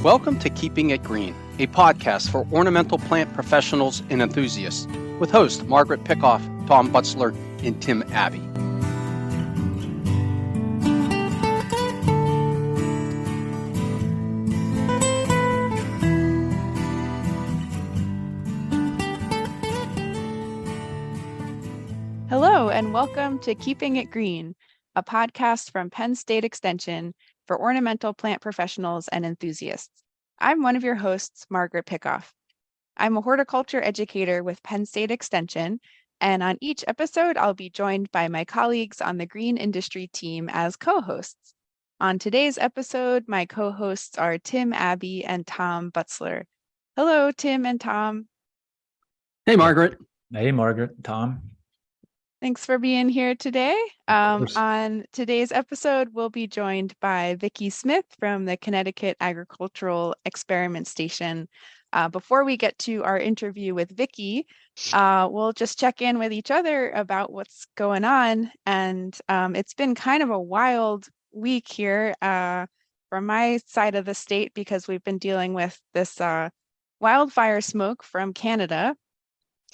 Welcome to Keeping It Green, a podcast for ornamental plant professionals and enthusiasts, with hosts Margaret Pickoff, Tom Butzler, and Tim Abbey. Hello, and welcome to Keeping It Green, a podcast from Penn State Extension for ornamental plant professionals and enthusiasts. I'm one of your hosts, Margaret Pickoff. I'm a horticulture educator with Penn State Extension, and on each episode, I'll be joined by my colleagues on the green industry team as co-hosts. On today's episode, my co-hosts are Tim Abbey and Tom Butzler. Hello, Tim and Tom. Hey, Margaret. Hey, Margaret, Tom. Thanks for being here today. On today's episode, we'll be joined by Vicky Smith from the Connecticut Agricultural Experiment Station. Before we get to our interview with Vicky, we'll just check in with each other about what's going on. And it's been kind of a wild week here from my side of the state because we've been dealing with this wildfire smoke from Canada.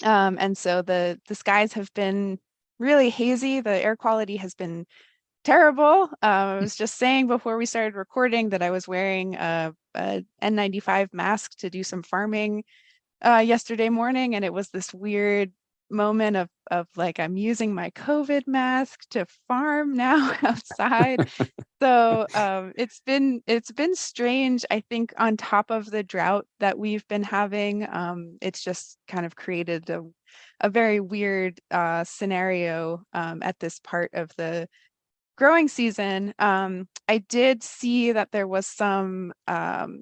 And so the skies have been really hazy. The air quality has been terrible. I was just saying before we started recording that I was wearing a N95 mask to do some farming yesterday morning, and it was this weird moment of like I'm using my COVID mask to farm now outside. So it's been strange. I think on top of the drought that we've been having, it's just kind of created a very weird scenario at this part of the growing season. I did see that there was some kind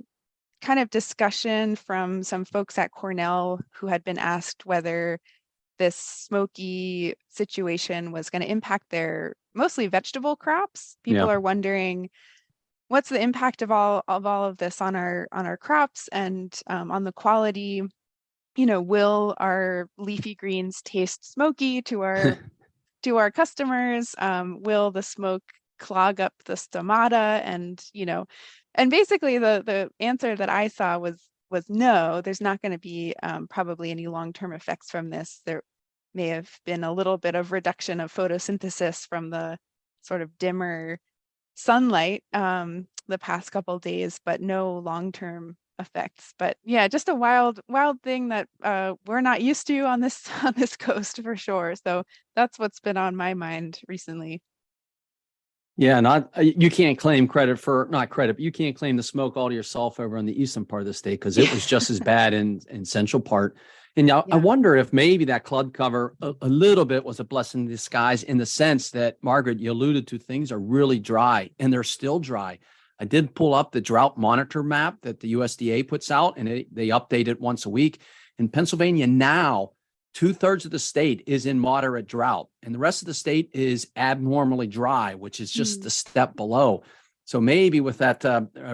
of discussion from some folks at Cornell who had been asked whether this smoky situation was going to impact their mostly vegetable crops. People are wondering what's the impact of all of this on our crops and on the quality. You know, will our leafy greens taste smoky to our customers? Will the smoke clog up the stomata? And basically the answer that I saw was no. There's not going to be probably any long-term effects from this. There may have been a little bit of reduction of photosynthesis from the sort of dimmer sunlight the past couple of days, but no long-term effects. But yeah, just a wild thing that we're not used to on this coast for sure. So that's what's been on my mind recently. Yeah, you can't claim but you can't claim the smoke all to yourself over on the eastern part of the state because it was just as bad in central part. And I wonder if maybe that cloud cover a little bit was a blessing in disguise in the sense that, Margaret, you alluded to, things are really dry and they're still dry. I did pull up the drought monitor map that the USDA puts out, and they update it once a week. In Pennsylvania now, 2/3 of the state is in moderate drought, and the rest of the state is abnormally dry, which is just a step below. So maybe with that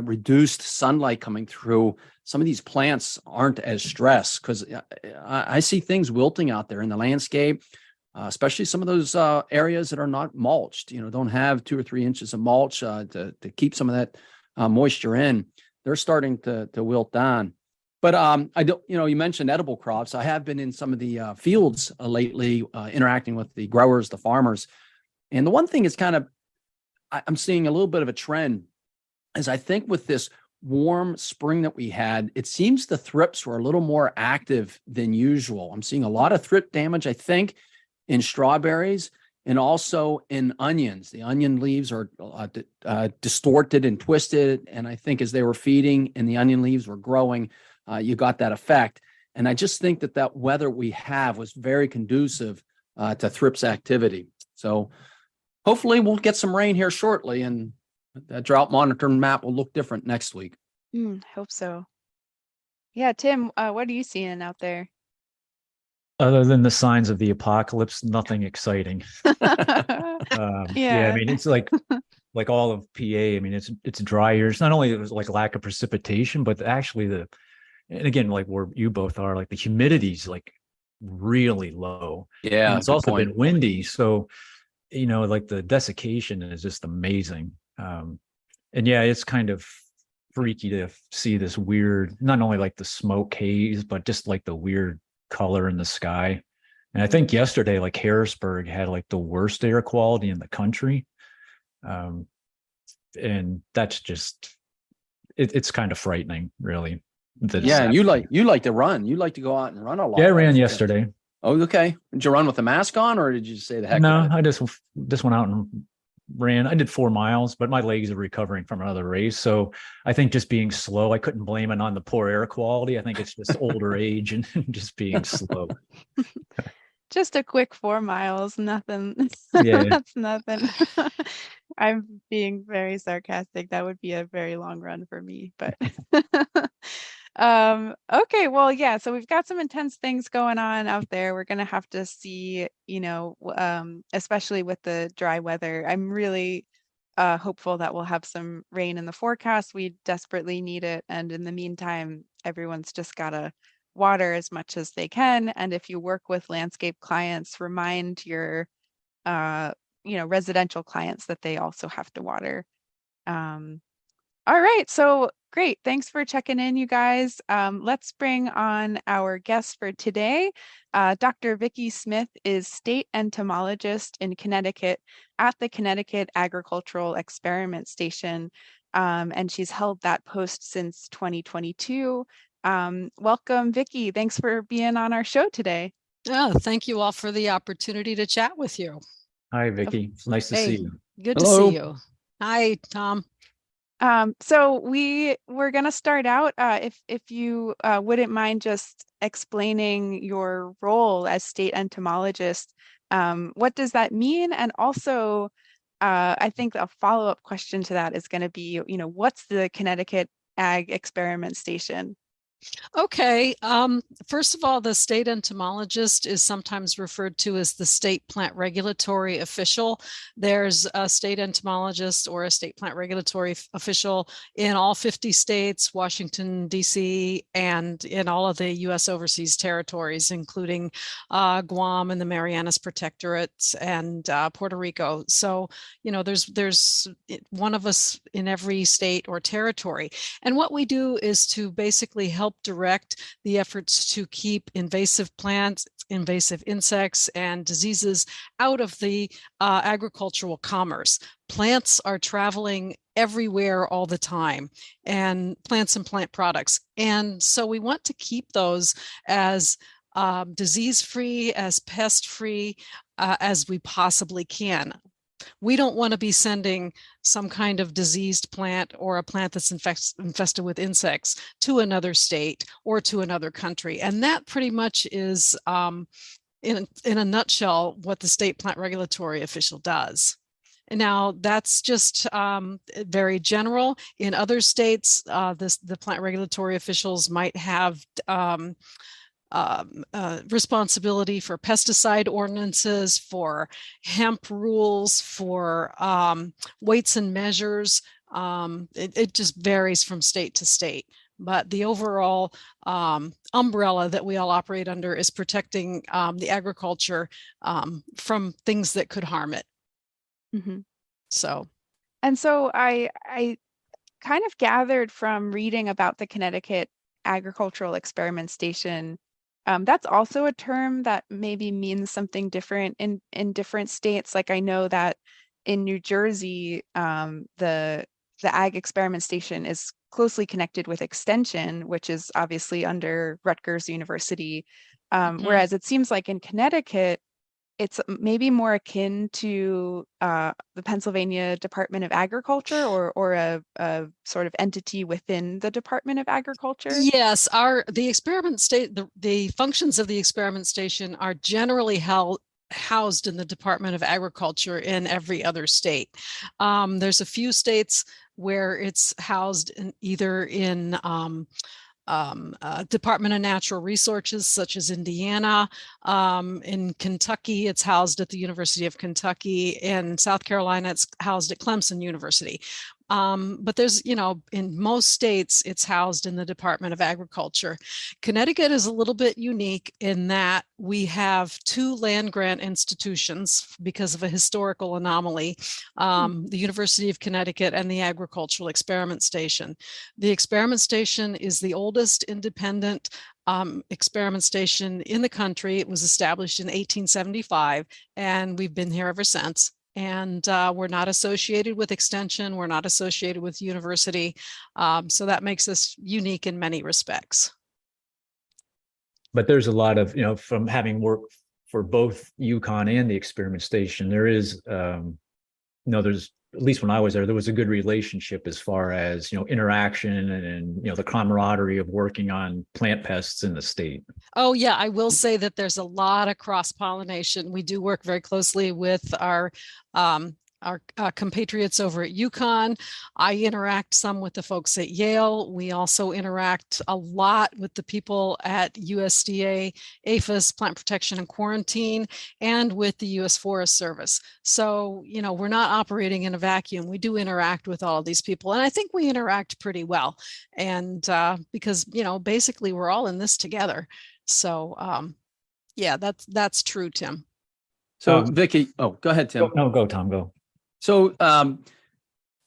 reduced sunlight coming through, some of these plants aren't as stressed because I see things wilting out there in the landscape. Especially some of those areas that are not mulched, don't have 2 or 3 inches of mulch to keep some of that moisture in. They're starting to wilt down. But I don't, you mentioned edible crops. I have been in some of the fields lately, interacting with the growers, the farmers. And the one thing is I'm seeing a little bit of a trend is I think with this warm spring that we had, it seems the thrips were a little more active than usual. I'm seeing a lot of thrip damage, I think, in strawberries and also in onions. The onion leaves are distorted and twisted. And I think as they were feeding and the onion leaves were growing, you got that effect. And I just think that weather we have was very conducive to thrips activity. So hopefully we'll get some rain here shortly and that drought monitoring map will look different next week. Hope so. Yeah, Tim, what are you seeing out there? Other than the signs of the apocalypse, nothing exciting. I mean, it's like all of PA. I mean, it's drier. It's not only like lack of precipitation, but actually and again, like where you both are, like the humidity's like really low. Yeah, and it's also been windy. So, like the desiccation is just amazing. And yeah, it's kind of freaky to see this weird, not only like the smoke haze, but just like the weird color in the sky. And I think yesterday, like Harrisburg had like the worst air quality in the country. And that's just, it's kind of frightening, really. Yeah, and you like to run. You like to go out and run a lot. Yeah, I ran yesterday. Oh, okay. Did you run with a mask on, or did you say the heck? No, I just went out and ran. I did 4 miles, but my legs are recovering from another race. So I think just being slow, I couldn't blame it on the poor air quality. I think it's just older age and just being slow. Just a quick 4 miles, nothing. Yeah. That's nothing. I'm being very sarcastic. That would be a very long run for me, but okay, well, yeah, so we've got some intense things going on out there. We're gonna have to see, especially with the dry weather. I'm really hopeful that we'll have some rain in the forecast. We desperately need it, and in the meantime, everyone's just gotta water as much as they can. And if you work with landscape clients, remind your residential clients that they also have to water. All right, so great. Thanks for checking in, you guys. Let's bring on our guest for today. Dr. Vicky Smith is State Entomologist in Connecticut at the Connecticut Agricultural Experiment Station, and she's held that post since 2022. Welcome, Vicky. Thanks for being on our show today. Oh, thank you all for the opportunity to chat with you. Hi, Vicky. It's nice to see you. Good Hello. to see you. Hi, Tom. So we're going to start out, if you wouldn't mind just explaining your role as state entomologist. What does that mean? And also, I think a follow-up question to that is going to be, what's the Connecticut Ag Experiment Station? Okay. First of all, the state entomologist is sometimes referred to as the state plant regulatory official. There's a state entomologist or a state plant regulatory official in all 50 states, Washington, D.C., and in all of the U.S. overseas territories, including Guam and the Marianas Protectorates and Puerto Rico. So, there's one of us in every state or territory. And what we do is to basically help direct the efforts to keep invasive plants, invasive insects, and diseases out of the agricultural commerce. Plants are traveling everywhere all the time, and plants and plant products. And so we want to keep those as disease-free, as pest-free as we possibly can. We don't want to be sending some kind of diseased plant or a plant that's infested with insects to another state or to another country. And that pretty much is, in a nutshell, what the state plant regulatory official does. And now that's just very general. In other states, the plant regulatory officials might have responsibility for pesticide ordinances, for hemp rules, for weights and measures. It just varies from state to state. But the overall umbrella that we all operate under is protecting the agriculture from things that could harm it. Mm-hmm. So I kind of gathered from reading about the Connecticut Agricultural Experiment Station, that's also a term that maybe means something different in different states. Like I know that in New Jersey, the Ag Experiment Station is closely connected with Extension, which is obviously under Rutgers University. Whereas it seems like in Connecticut, it's maybe more akin to the Pennsylvania Department of Agriculture or a sort of entity within the Department of Agriculture. Yes, the experiment the functions of the experiment station are generally housed in the Department of Agriculture in every other state. There's a few states where it's housed either in Department of Natural Resources, such as Indiana. In Kentucky, it's housed at the University of Kentucky. In South Carolina, it's housed at Clemson University. But there's, in most states, it's housed in the Department of Agriculture. Connecticut is a little bit unique in that we have 2 land grant institutions because of a historical anomaly, the University of Connecticut and the Agricultural Experiment Station. The experiment station is the oldest independent experiment station in the country. It was established in 1875, and we've been here ever since. And we're not associated with extension. We're not associated with university. So that makes us unique in many respects. But there's a lot of, from having worked for both UConn and the experiment station, there is, there's, at least when I was there was a good relationship as far as, interaction and the camaraderie of working on plant pests in the state. Oh, yeah, I will say that there's a lot of cross-pollination. We do work very closely with our compatriots over at UConn. I interact some with the folks at Yale. We also interact a lot with the people at USDA, APHIS, Plant Protection and Quarantine, and with the U.S. Forest Service. So, we're not operating in a vacuum. We do interact with all of these people, and I think we interact pretty well. And because, basically we're all in this together. So, yeah, that's true, Tim. So Vicky, go ahead, Tim. No, go, Tom, go. So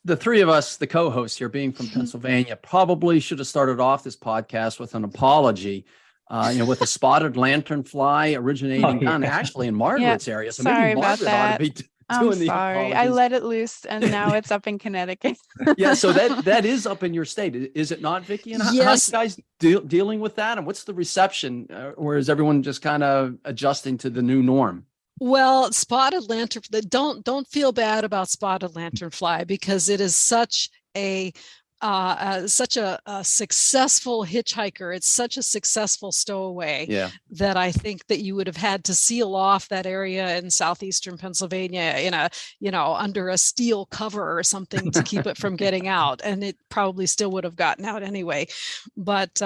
the 3 of us, the co-hosts here, being from Pennsylvania, probably should have started off this podcast with an apology, with a spotted lanternfly originating down actually in Margaret's area. So maybe Margaret ought to be doing the apologies. I let it loose, and now it's up in Connecticut. Yeah, so that is up in your state, is it not, Vicky? And yes. How are you guys dealing with that? And what's the reception? Or is everyone just kind of adjusting to the new norm? Well, spotted lantern, don't feel bad about spotted lanternfly, because it is such a successful hitchhiker. It's such a successful stowaway that I think that you would have had to seal off that area in southeastern Pennsylvania in under a steel cover or something to keep it from getting out. And it probably still would have gotten out anyway. But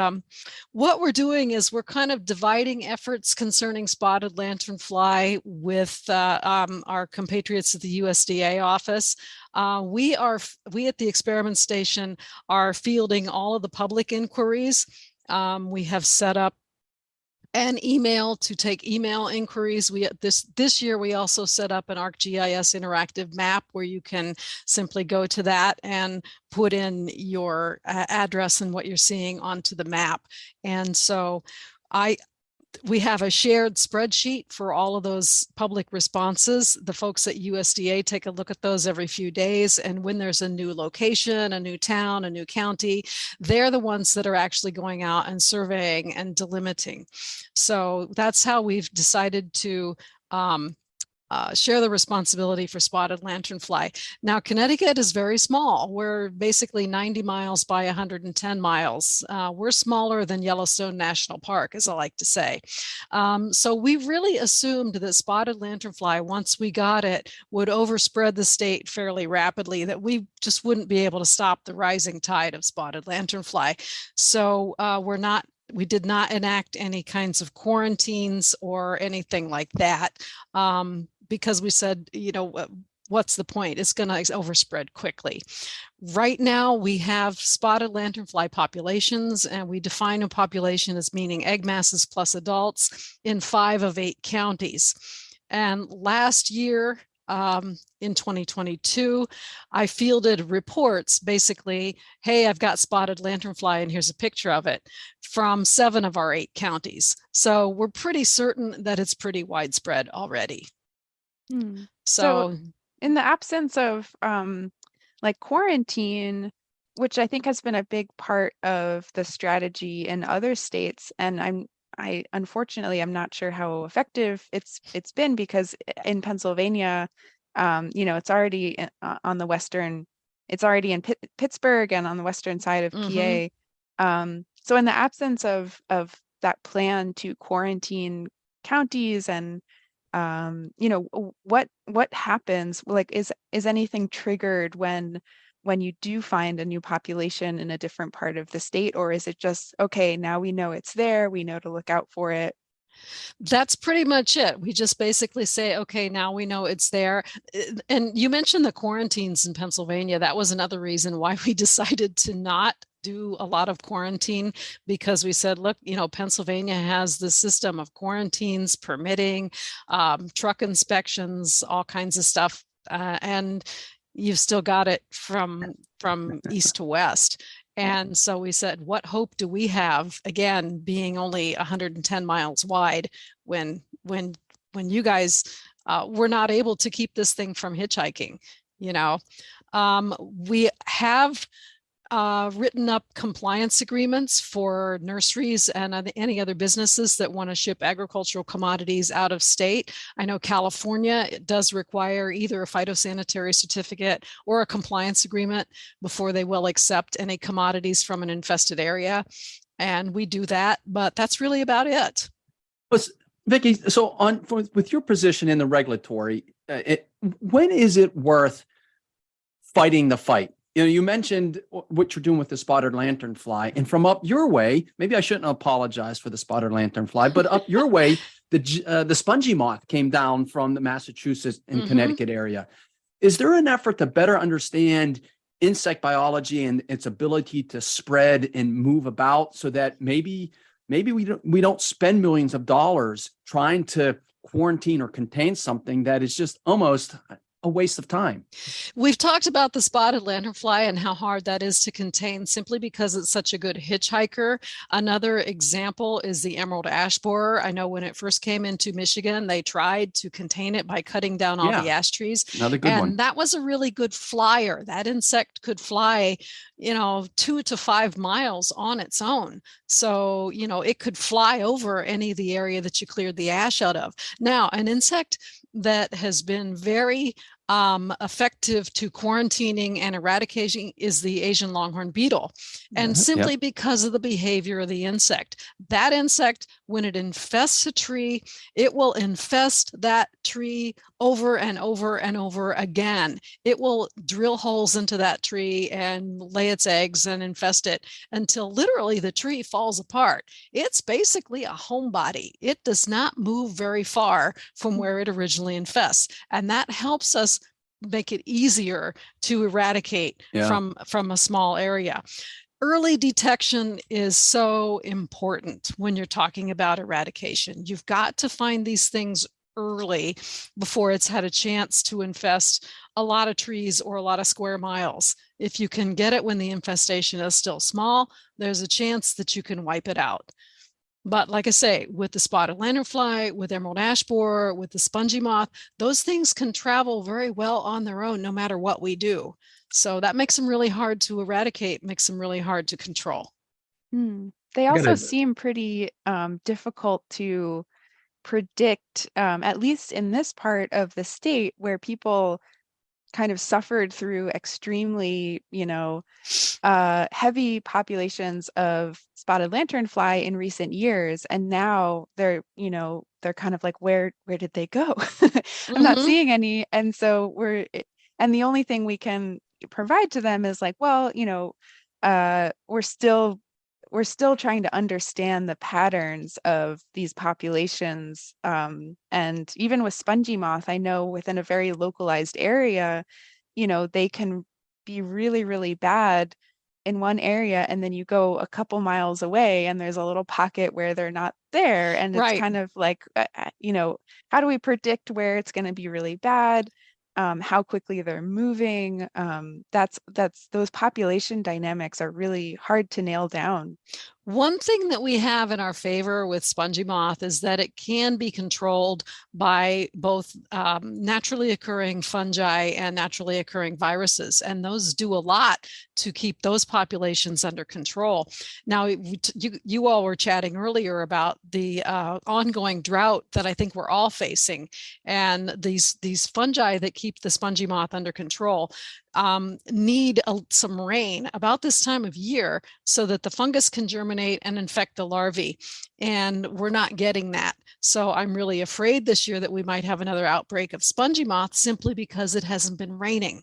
what we're doing is we're kind of dividing efforts concerning spotted lanternfly with our compatriots at the USDA office. We at the experiment station are fielding all of the public inquiries. We have set up an email to take email inquiries. This year we also set up an ArcGIS interactive map where you can simply go to that and put in your address and what you're seeing onto the map. And so we have a shared spreadsheet for all of those public responses. The folks at USDA take a look at those every few days. And when there's a new location, a new town, a new county, they're the ones that are actually going out and surveying and delimiting. So that's how we've decided to share the responsibility for spotted lanternfly. Now, Connecticut is very small. We're basically 90 miles by 110 miles. We're smaller than Yellowstone National Park, as I like to say. So we really assumed that spotted lanternfly, once we got it, would overspread the state fairly rapidly, that we just wouldn't be able to stop the rising tide of spotted lanternfly. So we did not enact any kinds of quarantines or anything like that, because we said, what's the point? It's going to overspread quickly. Right now, we have spotted lanternfly populations, and we define a population as meaning egg masses plus adults in 5 of 8 counties. And last year, in 2022, I fielded reports basically, hey, I've got spotted lanternfly and here's a picture of it, from 7 of our 8 counties. So we're pretty certain that it's pretty widespread already. So in the absence of quarantine, which I think has been a big part of the strategy in other states, and unfortunately I'm not sure how effective it's been, because in Pennsylvania, it's already on the western, it's already in Pittsburgh and on the western side of PA. So in the absence of that plan to quarantine counties, and what happens, like is anything triggered when you do find a new population in a different part of the state? Or is it just, okay, now we know it's there, we know to look out for it? That's pretty much it. We just basically say, okay, now we know it's there. And you mentioned the quarantines in Pennsylvania. That was another reason why we decided to not do a lot of quarantine, because we said, look, Pennsylvania has the system of quarantines, permitting, truck inspections, all kinds of stuff. And you've still got it from east to west. And so we said, what hope do we have, again, being only 110 miles wide, when you guys were not able to keep this thing from hitchhiking? We have written up compliance agreements for nurseries and any other businesses that want to ship agricultural commodities out of state. I know California does require either a phytosanitary certificate or a compliance agreement before they will accept any commodities from an infested area. And we do that, but that's really about it. Vicky, so with your position in the regulatory, when is it worth fighting the fight? You mentioned what you're doing with the spotted lanternfly, and from up your way, maybe I shouldn't apologize for the spotted lanternfly, but up your way, the spongy moth came down from the Massachusetts and Connecticut area. Is there an effort to better understand insect biology and its ability to spread and move about, so that maybe we don't spend millions of dollars trying to quarantine or contain something that is just almost a waste of time? We've talked about the spotted lanternfly and how hard that is to contain, simply because it's such a good hitchhiker. Another example is the emerald ash borer. I know when it first came into Michigan, they tried to contain it by cutting down all the ash trees. Another good one. And that was a really good flyer. That insect could fly, 2 to 5 miles on its own. So, it could fly over any of the area that you cleared the ash out of. Now, an insect that has been very effective to quarantining and eradicating is the Asian longhorn beetle. And simply because of the behavior of the insect. That insect, when it infests a tree, it will infest that tree over and over and over again. It will drill holes into that tree and lay its eggs and infest it until literally the tree falls apart. It's basically a homebody. It does not move very far from where it originally infests. And that helps us make it easier to eradicate from a small area. Early detection is so important when you're talking about eradication. You've got to find these things early before it's had a chance to infest a lot of trees or a lot of square miles. If you can get it when the infestation is still small, there's a chance that you can wipe it out. But like I say, with the spotted lanternfly, with emerald ash borer, with the spongy moth, those things can travel very well on their own, no matter what we do. So that makes them really hard to eradicate, makes them really hard to control. They also seem pretty difficult to predict, at least in this part of the state where people kind of suffered through extremely, heavy populations of spotted lanternfly in recent years. And now they're kind of like, where did they go? I'm not seeing any. And so the only thing we can provide to them is like, well, we're still trying to understand the patterns of these populations. And even with spongy moth, I know within a very localized area, they can be really, really bad in one area. And then you go a couple miles away and there's a little pocket where they're not there. And it's kind of like, how do we predict where it's going to be really bad? How quickly they're moving. Those population dynamics are really hard to nail down. One thing that we have in our favor with spongy moth is that it can be controlled by both naturally occurring fungi and naturally occurring viruses. And those do a lot to keep those populations under control. Now, you all were chatting earlier about the ongoing drought that I think we're all facing. And these fungi that keep the spongy moth under control need some rain about this time of year so that the fungus can germinate and infect the larvae. And we're not getting that. So I'm really afraid this year that we might have another outbreak of spongy moth simply because it hasn't been raining.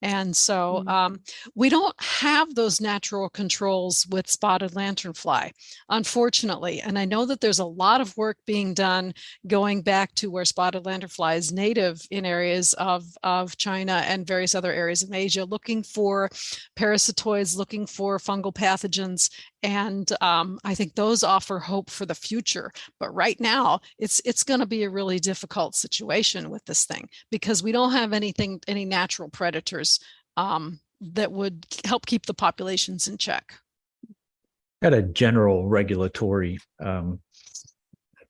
And so we don't have those natural controls with spotted lanternfly, unfortunately. And I know that there's a lot of work being done going back to where spotted lanternfly is native in areas of China and various other areas of Asia, looking for parasitoids, looking for fungal pathogens. And I think those offer hope for the future. But right now, it's going to be a really difficult situation with this thing because we don't have any natural predators that would help keep the populations in check. Got a general regulatory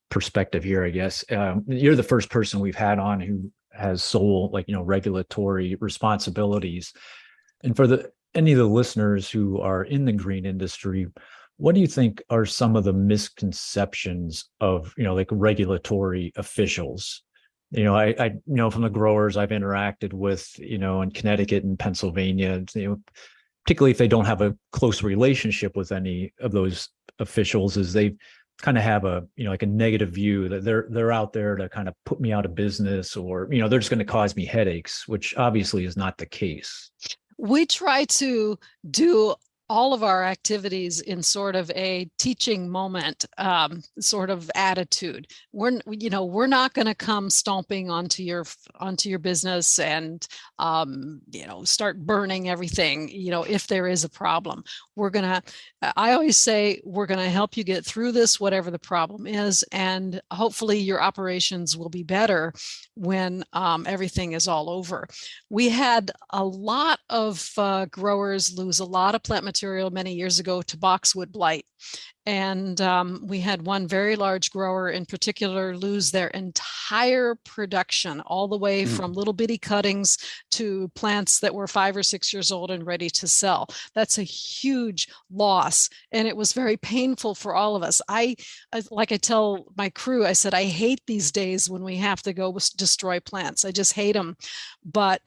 perspective here, I guess. You're the first person we've had on who has sole, regulatory responsibilities. And for any of the listeners who are in the green industry, what do you think are some of the misconceptions of, regulatory officials? I know from the growers I've interacted with, in Connecticut and Pennsylvania, particularly if they don't have a close relationship with any of those officials, is they kind of have a, like a negative view that they're out there to kind of put me out of business, or, they're just going to cause me headaches, which obviously is not the case. We try to do all of our activities in sort of a teaching moment sort of attitude. We're not going to come stomping onto your business and start burning everything, if there is a problem. I always say we're going to help you get through this, whatever the problem is, and hopefully your operations will be better when everything is all over. We had a lot of growers lose a lot of plant material many years ago to boxwood blight. And we had one very large grower in particular lose their entire production, all the way from little bitty cuttings to plants that were 5 or 6 years old and ready to sell. That's a huge loss. And it was very painful for all of us. Like I tell my crew, I said, I hate these days when we have to go destroy plants. I just hate them. But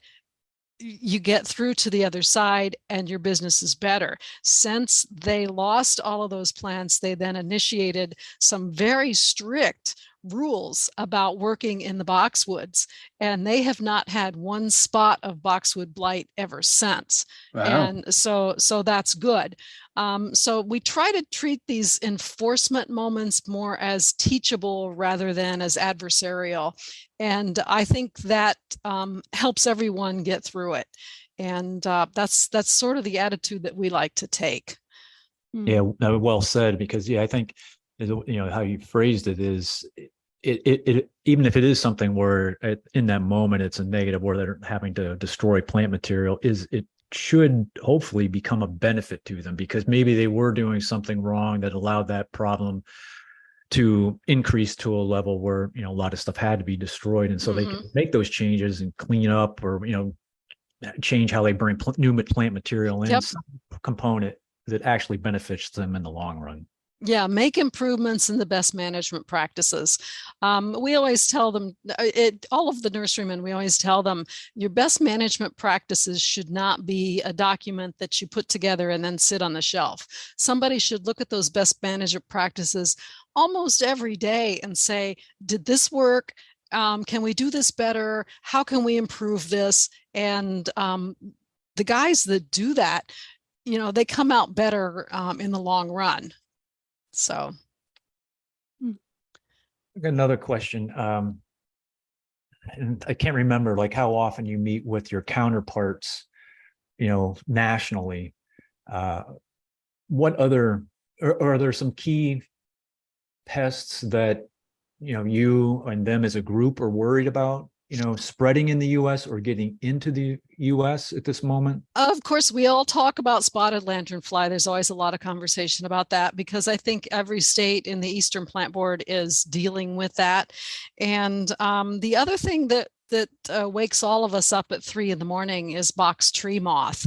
you get through to the other side and your business is better. Since they lost all of those plants, they then initiated some very strict rules about working in the boxwoods, and they have not had one spot of boxwood blight ever since. Wow. And so that's good. So we try to treat these enforcement moments more as teachable rather than as adversarial. And I think that helps everyone get through it. And that's sort of the attitude that we like to take. Yeah, well said, because I think, how you phrased it is, it even if it is something where in that moment it's a negative where they're having to destroy plant material, it should hopefully become a benefit to them, because maybe they were doing something wrong that allowed that problem to increase to a level where a lot of stuff had to be destroyed, and so they can make those changes and clean up, or change how they bring new plant material in. Yep. Some component that actually benefits them in the long run. Yeah, make improvements in the best management practices. We always tell them, all of the nurserymen, we always tell them, your best management practices should not be a document that you put together and then sit on the shelf. Somebody should look at those best management practices almost every day and say, did this work? Can we do this better? How can we improve this? And the guys that do that, they come out better in the long run. So, another question, and I can't remember how often you meet with your counterparts, nationally. What other, or are there some key pests that you and them as a group are worried about, spreading in the U.S. or getting into the U.S. at this moment? Of course, we all talk about spotted lanternfly. There's always a lot of conversation about that, because I think every state in the Eastern Plant Board is dealing with that. And the other thing that wakes all of us up at 3 a.m. is box tree moth,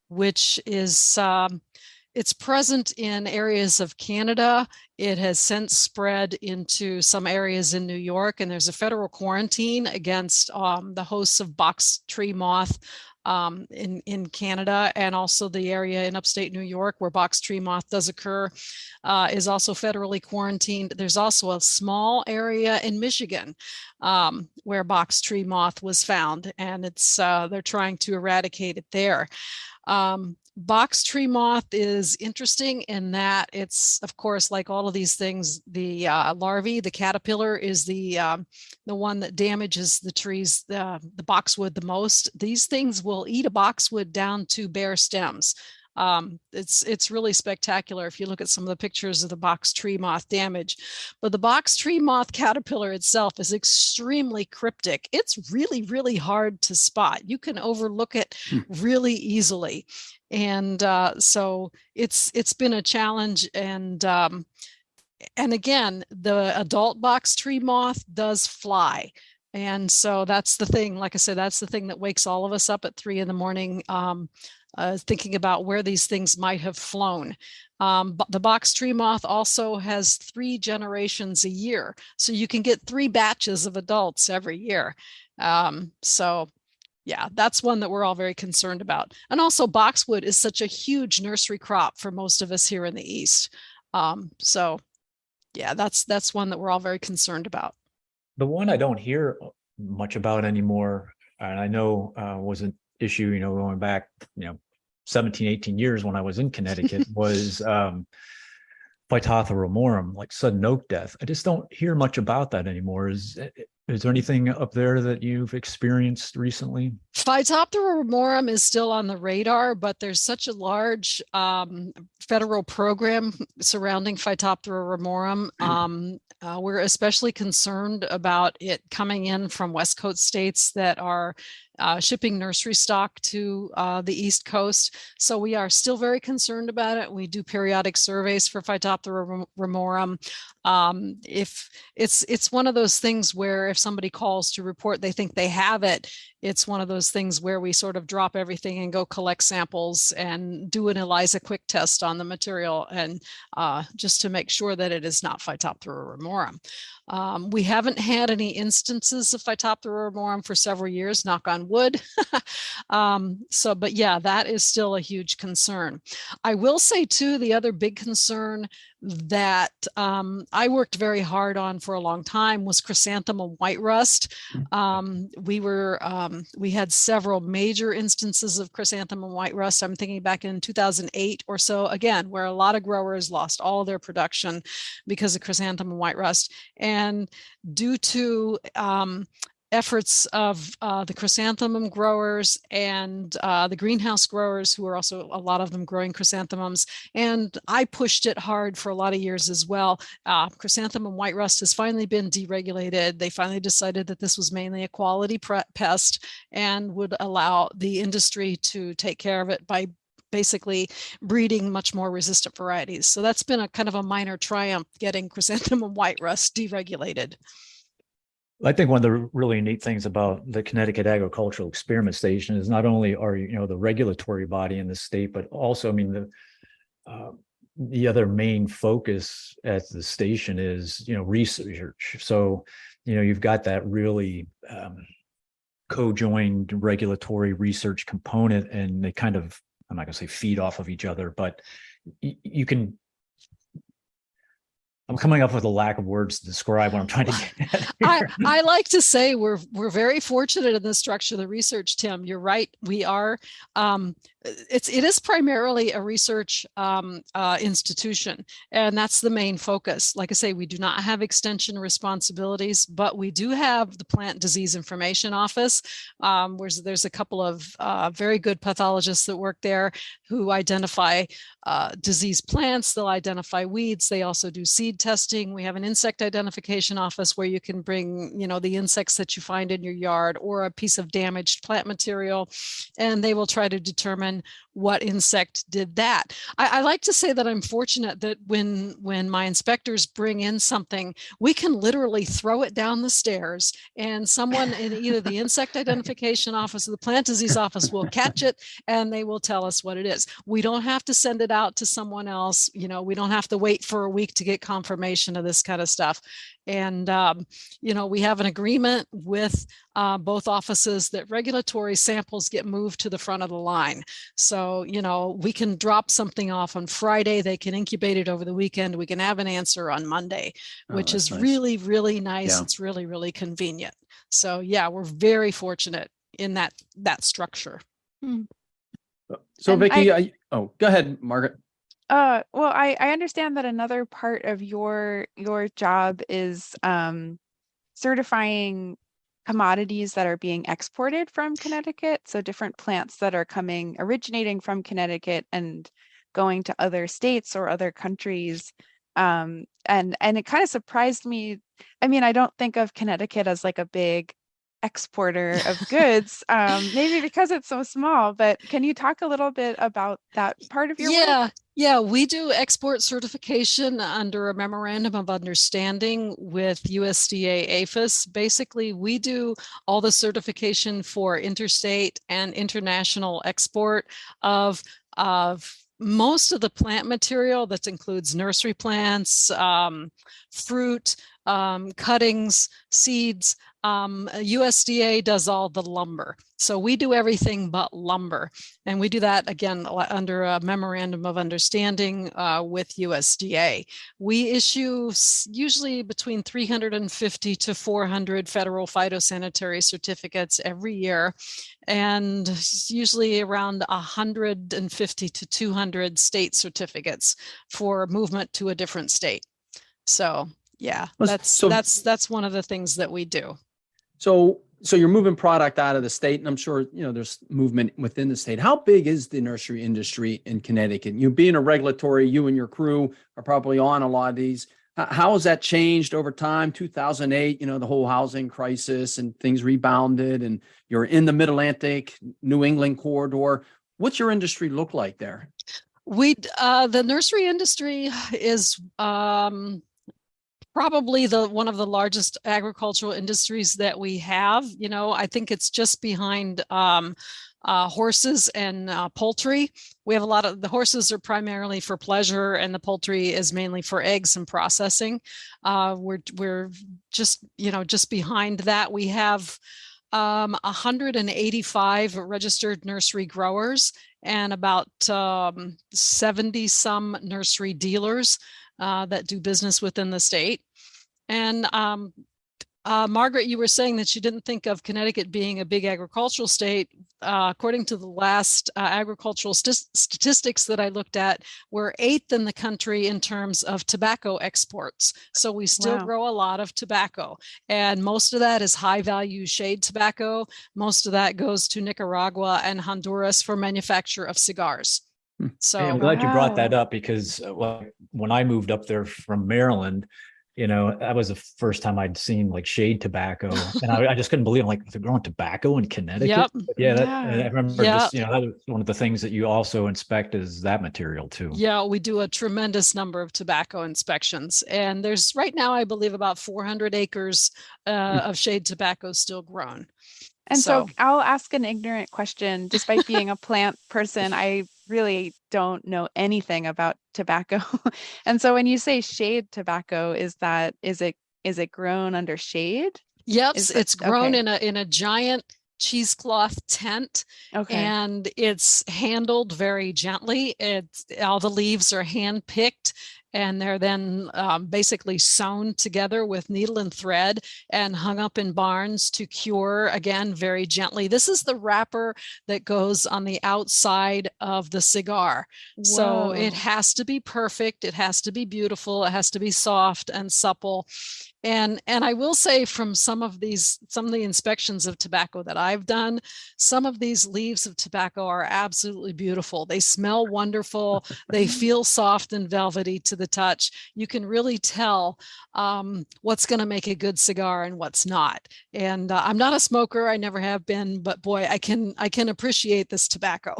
which is it's present in areas of Canada. It has since spread into some areas in New York, and there's a federal quarantine against the hosts of box tree moth in Canada, and also the area in upstate New York where box tree moth does occur is also federally quarantined. There's also a small area in Michigan where box tree moth was found, and they're trying to eradicate it there. Box tree moth is interesting in that it's, of course, like all of these things, the larvae, the caterpillar is the one that damages the trees, the boxwood the most. These things will eat a boxwood down to bare stems. It's really spectacular if you look at some of the pictures of the box tree moth damage. But the box tree moth caterpillar itself is extremely cryptic. It's really, really hard to spot. You can overlook it really easily. And so it's been a challenge. And again, the adult box tree moth does fly. And so that's the thing, like I said, that's the thing that wakes all of us up at 3 a.m. Thinking about where these things might have flown. But the box tree moth also has 3 generations a year. So you can get 3 batches of adults every year. So yeah, that's one that we're all very concerned about. And also boxwood is such a huge nursery crop for most of us here in the East. So yeah, that's one that we're all very concerned about. The one I don't hear much about anymore, and I know was an issue, going back, 17, 18 years when I was in Connecticut, was Phytophthora, like sudden oak death. I just don't hear much about that anymore. Is there anything up there that you've experienced recently? Phytophthora is still on the radar, but there's such a large federal program surrounding Phytophthora. We're especially concerned about it coming in from West Coast states that are shipping nursery stock to the East Coast. So we are still very concerned about it. We do periodic surveys for Phytophthora. If it's one of those things where if somebody calls to report they think they have it, it's one of those things where we sort of drop everything and go collect samples and do an ELISA quick test on the material, and just to make sure that it is not Phytophthora ramorum. We haven't had any instances of Phytophthora ramorum for several years, knock on wood. But yeah, that is still a huge concern. I will say too, the other big concern that I worked very hard on for a long time was chrysanthemum white rust. We had several major instances of chrysanthemum white rust. I'm thinking back in 2008 or so, again, where a lot of growers lost all of their production because of chrysanthemum white rust. And due to efforts of the chrysanthemum growers and the greenhouse growers, who are also a lot of them growing chrysanthemums, and I pushed it hard for a lot of years as well. Chrysanthemum white rust has finally been deregulated. They finally decided that this was mainly a quality pest and would allow the industry to take care of it by basically breeding much more resistant varieties. So that's been a kind of a minor triumph, getting chrysanthemum white rust deregulated. I think one of the really neat things about the Connecticut Agricultural Experiment Station is not only are the regulatory body in the state, but also, the other main focus at the station is research. So you've got that really co-joined regulatory research component, and they kind of, I'm not going to say feed off of each other, but you can. I'm coming up with a lack of words to describe what I'm trying to get at here. I like to say we're very fortunate in the structure of the research, Tim. You're right. We are. It is primarily a research institution, and that's the main focus. Like I say, we do not have extension responsibilities, but we do have the Plant Disease Information Office, where there's a couple of very good pathologists that work there who identify diseased plants. They'll identify weeds. They also do seed testing. We have an insect identification office where you can bring, the insects that you find in your yard or a piece of damaged plant material, and they will try to determine what insect did that. I like to say that I'm fortunate that when my inspectors bring in something, we can literally throw it down the stairs, and someone in either the insect identification office or the plant disease office will catch it, and they will tell us what it is. We don't have to send it out to someone else. We don't have to wait for a week to get confirmation of this kind of stuff. And, we have an agreement with both offices that regulatory samples get moved to the front of the line. So, we can drop something off on Friday. They can incubate it over the weekend. We can have an answer on Monday, which is nice. really, really nice. Yeah. It's really, really convenient. So yeah, we're very fortunate in that structure. So And Vicky, go ahead, Margaret. Well, I understand that another part of your job is certifying commodities that are being exported from Connecticut. So different plants that are originating from Connecticut and going to other states or other countries. And it kind of surprised me. I mean, I don't think of Connecticut as like a big exporter of goods, maybe because it's so small, but can you talk a little bit about that part of your work? Yeah, we do export certification under a memorandum of understanding with USDA APHIS. Basically, we do all the certification for interstate and international export of most of the plant material. That includes nursery plants, fruit, cuttings, seeds. USDA does all the lumber. So we do everything but lumber. And we do that, again, under a memorandum of understanding with USDA. We issue usually between 350 to 400 federal phytosanitary certificates every year, and usually around 150 to 200 state certificates for movement to a different state. So yeah, that's one of the things that we do. So you're moving product out of the state, and I'm sure, there's movement within the state. How big is the nursery industry in Connecticut? You being a regulatory, you and your crew are probably on a lot of these. How has that changed over time? 2008, the whole housing crisis and things rebounded, and you're in the Mid-Atlantic, New England corridor. What's your industry look like there? The nursery industry is probably one of the largest agricultural industries that we have. I think it's just behind horses and poultry. We have a lot of the horses are primarily for pleasure, and the poultry is mainly for eggs and processing. We're just behind that. We have 185 registered nursery growers and about 70 some nursery dealers that do business within the state. And Margaret, you were saying that you didn't think of Connecticut being a big agricultural state. According to the last agricultural statistics that I looked at, we're 8th in the country in terms of tobacco exports. So we still grow a lot of tobacco, and most of that is high value shade tobacco. Most of that goes to Nicaragua and Honduras for manufacture of cigars. So I'm glad you brought that up, because when I moved up there from Maryland, that was the first time I'd seen like shade tobacco, and I just couldn't believe they're growing tobacco in Connecticut. Yep. I remember that was one of the things that you also inspect is that material too. Yeah, we do a tremendous number of tobacco inspections, and there's right now, I believe, about 400 acres of shade tobacco still grown. And so I'll ask an ignorant question. Despite being a plant person, I really don't know anything about tobacco. And so when you say shade tobacco, is it grown under shade? Yep, it's grown in a giant cheesecloth tent, and it's handled very gently. All the leaves are hand picked, and they're then basically sewn together with needle and thread and hung up in barns to cure, again, very gently. This is the wrapper that goes on the outside of the cigar. Whoa. So it has to be perfect. It has to be beautiful. It has to be soft and supple. And I will say, from some of the inspections of tobacco that I've done, some of these leaves of tobacco are absolutely beautiful. They smell wonderful. They feel soft and velvety to the touch. You can really tell what's going to make a good cigar and what's not. And I'm not a smoker. I never have been, but boy, I can appreciate this tobacco.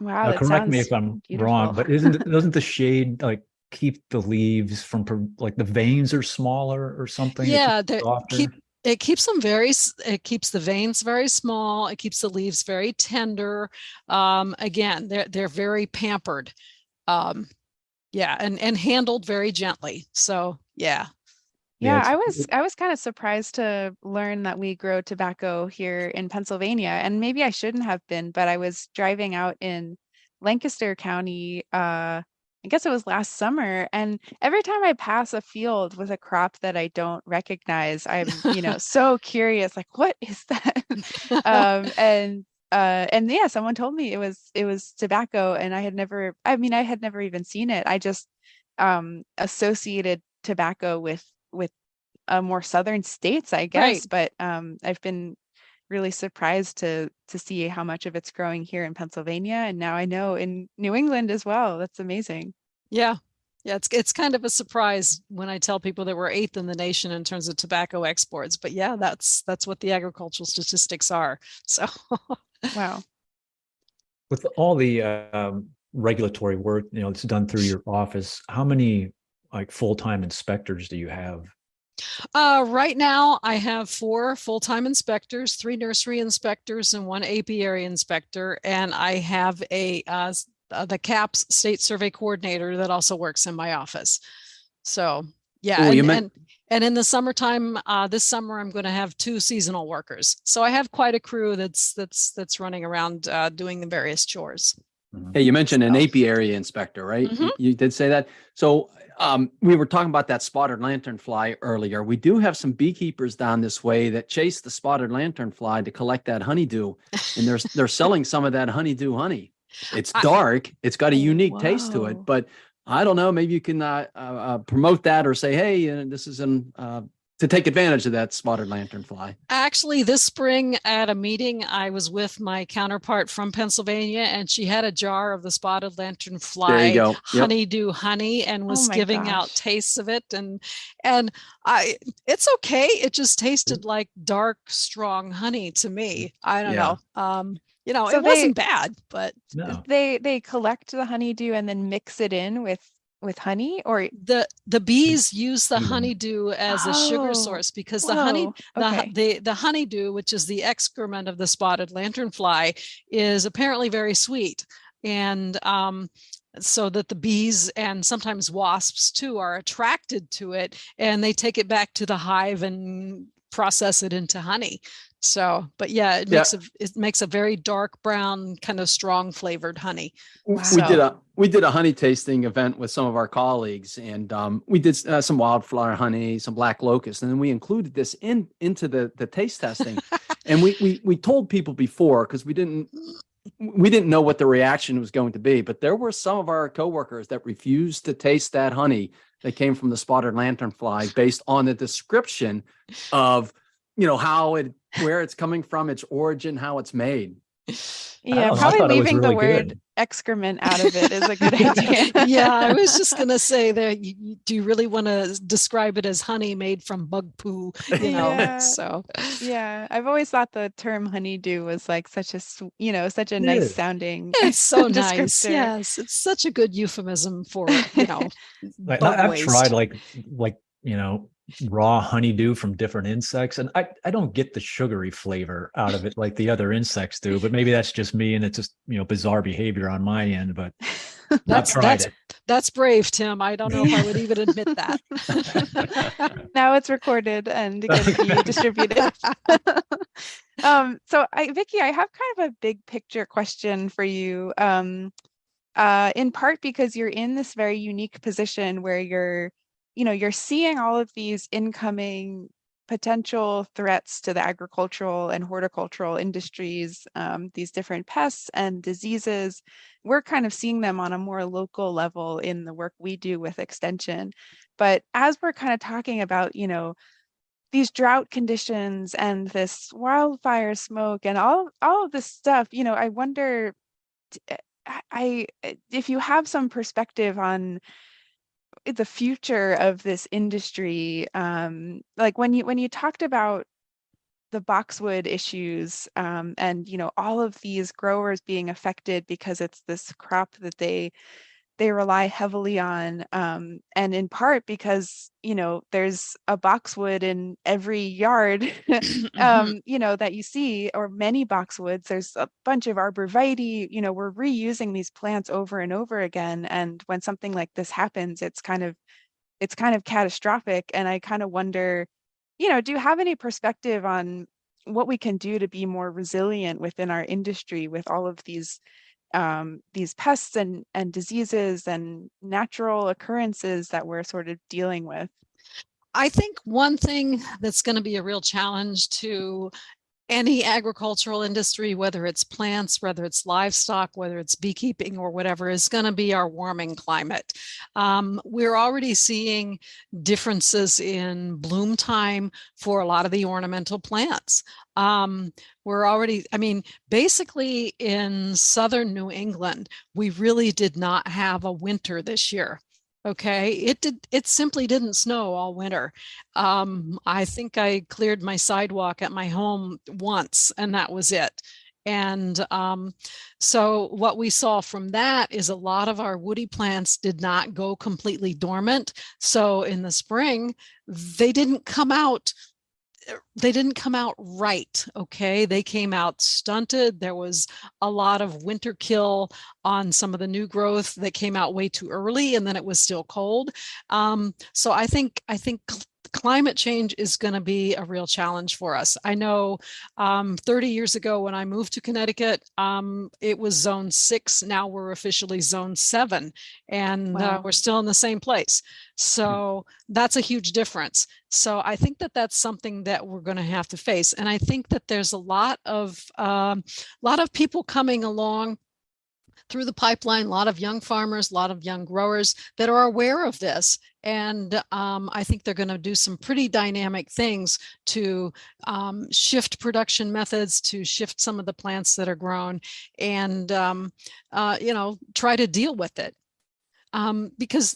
Wow. Correct me if I'm wrong, but doesn't the shade keep the leaves from the veins are smaller or something? Yeah, it keeps the veins very small. It keeps the leaves very tender. Again, they're very pampered. And handled very gently. So yeah. Yeah, it's I was kind of surprised to learn that we grow tobacco here in Pennsylvania, and maybe I shouldn't have been, but I was driving out in Lancaster County, I guess it was last summer, and every time I pass a field with a crop that I don't recognize, I'm, so curious, like, what is that? And yeah, someone told me it was tobacco, and I had never even seen it. I just associated tobacco with more southern states, I Right. guess. But I've been really surprised to see how much of it's growing here in Pennsylvania, and now I know in New England as well. That's amazing. Yeah. Yeah, it's kind of a surprise when I tell people that we're 8th in the nation in terms of tobacco exports. But yeah, that's what the agricultural statistics are. So Wow. with all the regulatory work, that's done through your office. How many like full-time inspectors do you have? right now I have 4 full-time inspectors, 3 nursery inspectors, and 1 apiary inspector, and I have the CAPS state survey coordinator that also works in my office. So yeah, Oh, and in the summertime, this summer I'm going to have 2 seasonal workers. So I have quite a crew that's running around doing the various chores. Hey, you mentioned an So. apiary inspector, right? Mhm. You did say that. So we were talking about that spotted lanternfly earlier. We do have some beekeepers down this way that chase the spotted lanternfly to collect that honeydew, and they're selling some of that honeydew honey. It's dark. It's got a unique taste to it, Whoa. but I don't know. Maybe you can promote that or say, hey, this is to take advantage of that spotted lanternfly. Actually, this spring at a meeting, I was with my counterpart from Pennsylvania, and she had a jar of the spotted There you lanternfly go. Yep. honeydew honey and was my giving out gosh. tastes of it. And it's okay. It just tasted like dark, strong honey to me. I don't Yeah. know. So it wasn't bad, but No. they collect the honeydew and then mix it in with honey, or the bees use the Even- honeydew as a sugar source because whoa, okay. the honeydew, which is the excrement of the spotted lanternfly, is apparently very sweet, and so that the bees and sometimes wasps too are attracted to it, and they take it back to the hive and process it into honey. So, but yeah, it makes a very dark brown, kind of strong flavored honey. Wow. We did a honey tasting event with some of our colleagues, and we did some wildflower honey, some black locust, and then we included this into the taste testing. And we told people before, because we didn't know what the reaction was going to be, but there were some of our coworkers that refused to taste that honey that came from the spotted lanternfly based on the description of where it's coming from, its origin, how it's made. Yeah, I probably thought it was leaving the really word good. excrement out of it is a good idea. Yeah, I was just gonna say that. Do you really want to describe it as honey made from bug poo? Yeah. So Yeah, I've always thought the term honeydew was like such a It nice is. sounding it's so nice. descriptor. Yes, it's such a good euphemism for Like, bug I've waste. tried like raw honeydew from different insects, and I don't get the sugary flavor out of it like the other insects do, but maybe that's just me, and it's just bizarre behavior on my end. But I've tried it. That's brave, Tim. I don't know if I would even admit that. Now it's recorded and it can be distributed. So Vicky, I have kind of a big picture question for you. In part because you're in this very unique position where you're seeing all of these incoming potential threats to the agricultural and horticultural industries, these different pests and diseases. We're kind of seeing them on a more local level in the work we do with extension. But as we're kind of talking about, these drought conditions and this wildfire smoke and all of this stuff, I wonder, if you have some perspective on the future of this industry, like when you talked about the boxwood issues, and all of these growers being affected because it's this crop that they rely heavily on, and in part because there's a boxwood in every yard that you see, or many boxwoods. There's a bunch of arborvitae. We're reusing these plants over and over again, and when something like this happens, it's kind of it's kind of catastrophic. And I kind of wonder, do you have any perspective on what we can do to be more resilient within our industry with all of these pests and diseases and natural occurrences that we're sort of dealing with? I think one thing that's going to be a real challenge to any agricultural industry, whether it's plants, whether it's livestock, whether it's beekeeping or whatever, is going to be our warming climate. We're already seeing differences in bloom time for a lot of the ornamental plants. We're already, basically in southern New England, we really did not have a winter this year. Okay, it simply didn't snow all winter. I think I cleared my sidewalk at my home once, and that was it. And so what we saw from that is a lot of our woody plants did not go completely dormant. So in the spring, they didn't come out right. Okay, they came out stunted. There was a lot of winter kill on some of the new growth that came out way too early, and then it was still cold. So I think climate change is going to be a real challenge for us. I know 30 years ago when I moved to Connecticut, it was zone 6. Now we're officially zone 7, and Wow. we're still in the same place. So that's a huge difference. So I think that that's something that we're going to have to face. And I think that there's a lot of people coming along through the pipeline, a lot of young farmers, a lot of young growers that are aware of this. And I think they're going to do some pretty dynamic things to shift production methods, to shift some of the plants that are grown, and try to deal with it. Because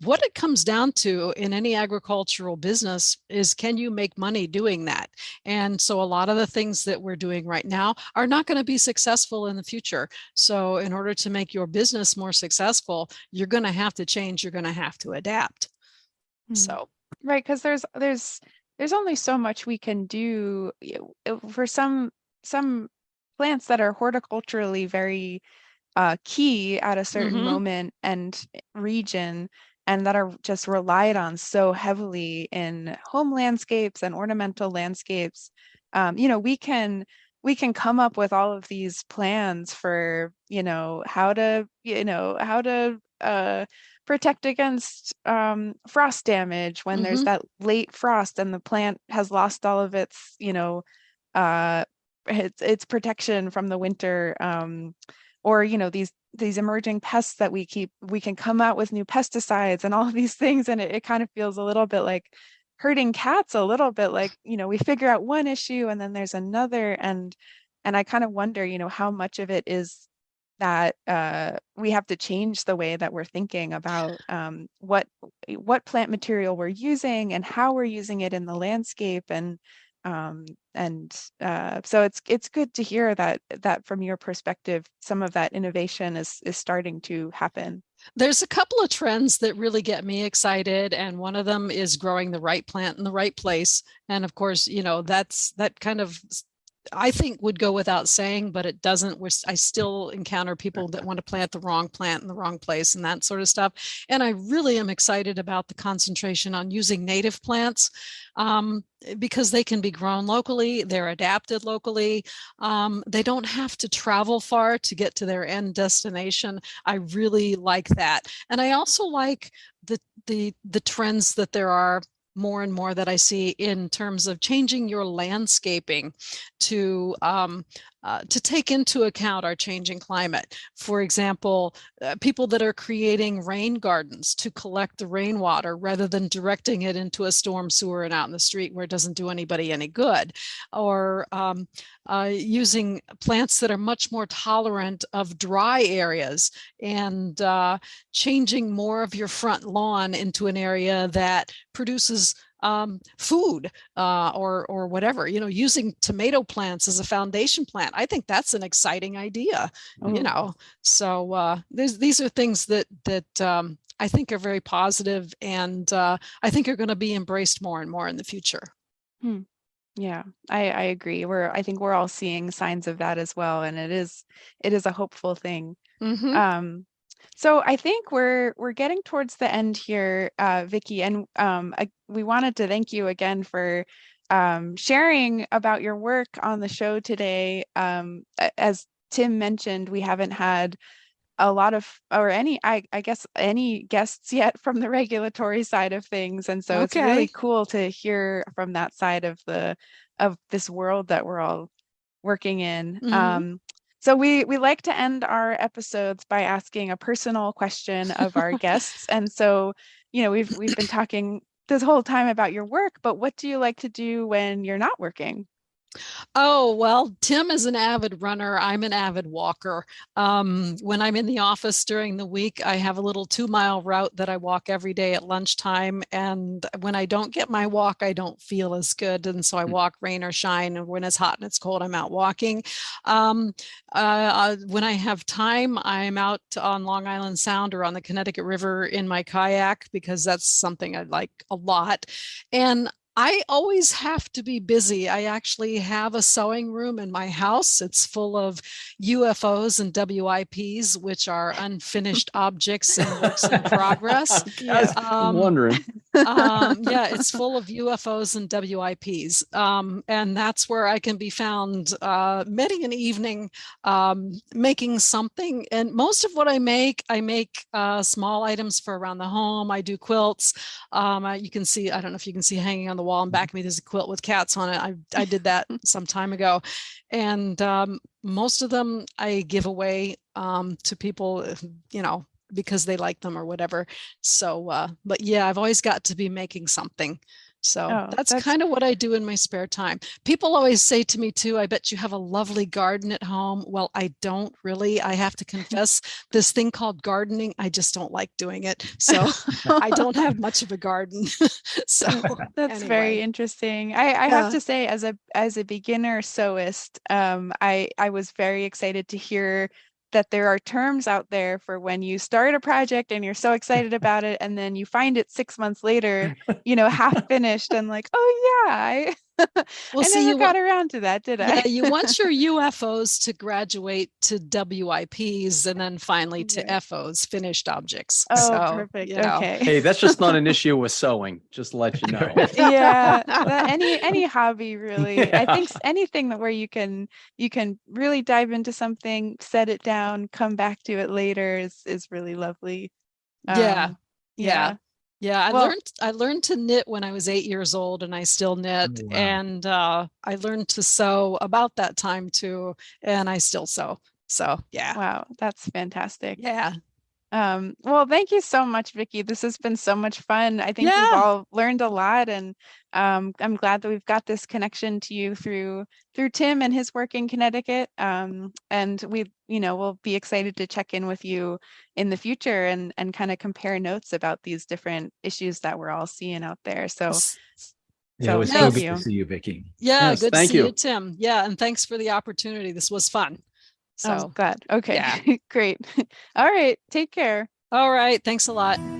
what it comes down to in any agricultural business is, can you make money doing that? And so a lot of the things that we're doing right now are not going to be successful in the future. So in order to make your business more successful, you're going to have to change. You're going to have to adapt. So right, because there's only so much we can do for some plants that are horticulturally very key at a certain moment and region, and that are just relied on so heavily in home landscapes and ornamental landscapes. We can come up with all of these plans for how to protect against frost damage when there's that late frost and the plant has lost all of its its protection from the winter, or these emerging pests that we can come out with new pesticides and all of these things, and it kind of feels a little bit like herding cats, a little bit like we figure out one issue and then there's another, and I kind of wonder how much of it is that we have to change the way that we're thinking about what plant material we're using and how we're using it in the landscape. And so it's good to hear that from your perspective, some of that innovation is starting to happen. There's a couple of trends that really get me excited, and one of them is growing the right plant in the right place. And of course, that kind of, I think, would go without saying, but it doesn't. I still encounter people that want to plant the wrong plant in the wrong place and that sort of stuff. And I really am excited about the concentration on using native plants, because they can be grown locally, they're adapted locally, they don't have to travel far to get to their end destination. I really like that. And I also like the trends that there are more and more that I see in terms of changing your landscaping to take into account our changing climate. For example, people that are creating rain gardens to collect the rainwater rather than directing it into a storm sewer and out in the street where it doesn't do anybody any good, or using plants that are much more tolerant of dry areas, and changing more of your front lawn into an area that produces food, or whatever, using tomato plants as a foundation plant. I think that's an exciting idea. So these are things that I think are very positive, and I think are going to be embraced more and more in the future. Yeah, I agree. I think we're all seeing signs of that as well, and it is a hopeful thing. So I think we're getting towards the end here, Vicky, and we wanted to thank you again for sharing about your work on the show today. As Tim mentioned, we haven't had a lot of, or any, I guess, any guests yet from the regulatory side of things, and so it's really cool to hear from that side of this world that we're all working in. So we like to end our episodes by asking a personal question of our guests. And so, we've been talking this whole time about your work, but what do you like to do when you're not working? Oh, well, Tim is an avid runner. I'm an avid walker. When I'm in the office during the week, I have a little 2-mile route that I walk every day at lunchtime. And when I don't get my walk, I don't feel as good. And so I walk rain or shine. And when it's hot and it's cold, I'm out walking. When I have time, I'm out on Long Island Sound or on the Connecticut River in my kayak, because that's something I like a lot. And I always have to be busy. I actually have a sewing room in my house. It's full of UFOs and WIPs, which are unfinished objects and works in progress. I'm wondering. Yeah, it's full of UFOs and WIPs. And that's where I can be found many an evening making something. And most of what I make small items for around the home. I do quilts. You can see, I don't know if you can see hanging on the wall in back of me, there's a quilt with cats on it. I did that some time ago. And most of them I give away to people, because they like them or whatever. So, but yeah, I've always got to be making something. So that's kind of what I do in my spare time. People always say to me too, I bet you have a lovely garden at home. Well, I don't really. I have to confess, this thing called gardening, I just don't like doing it. So I don't have much of a garden. So that's very interesting. I have to say, as a beginner sewist, I was very excited to hear that there are terms out there for when you start a project and you're so excited about it, and then you find it 6 months later, half finished, and like, oh yeah, I never got around to that, did I? Yeah, you want your UFOs to graduate to WIPs and then finally to FOs, finished objects. Oh, so, perfect. Okay. Hey, that's just not an issue with sewing, just to let you know. Yeah, any hobby really. Yeah. I think anything where you can really dive into something, set it down, come back to it later is really lovely. Yeah. I learned to knit when I was 8 years old, and I still knit. Oh, wow. And I learned to sew about that time too, and I still sew. So yeah. Wow, that's fantastic. Yeah. Well, thank you so much, Vicky. This has been so much fun. I think we've all learned a lot, and I'm glad that we've got this connection to you through Tim and his work in Connecticut. And we'll be excited to check in with you in the future and kind of compare notes about these different issues that we're all seeing out there. So yeah, it was so good to see you, Vicky. Yeah, good to see you, Tim. Yeah, and thanks for the opportunity. This was fun. So glad. Okay, great. All right. Take care. All right. Thanks a lot.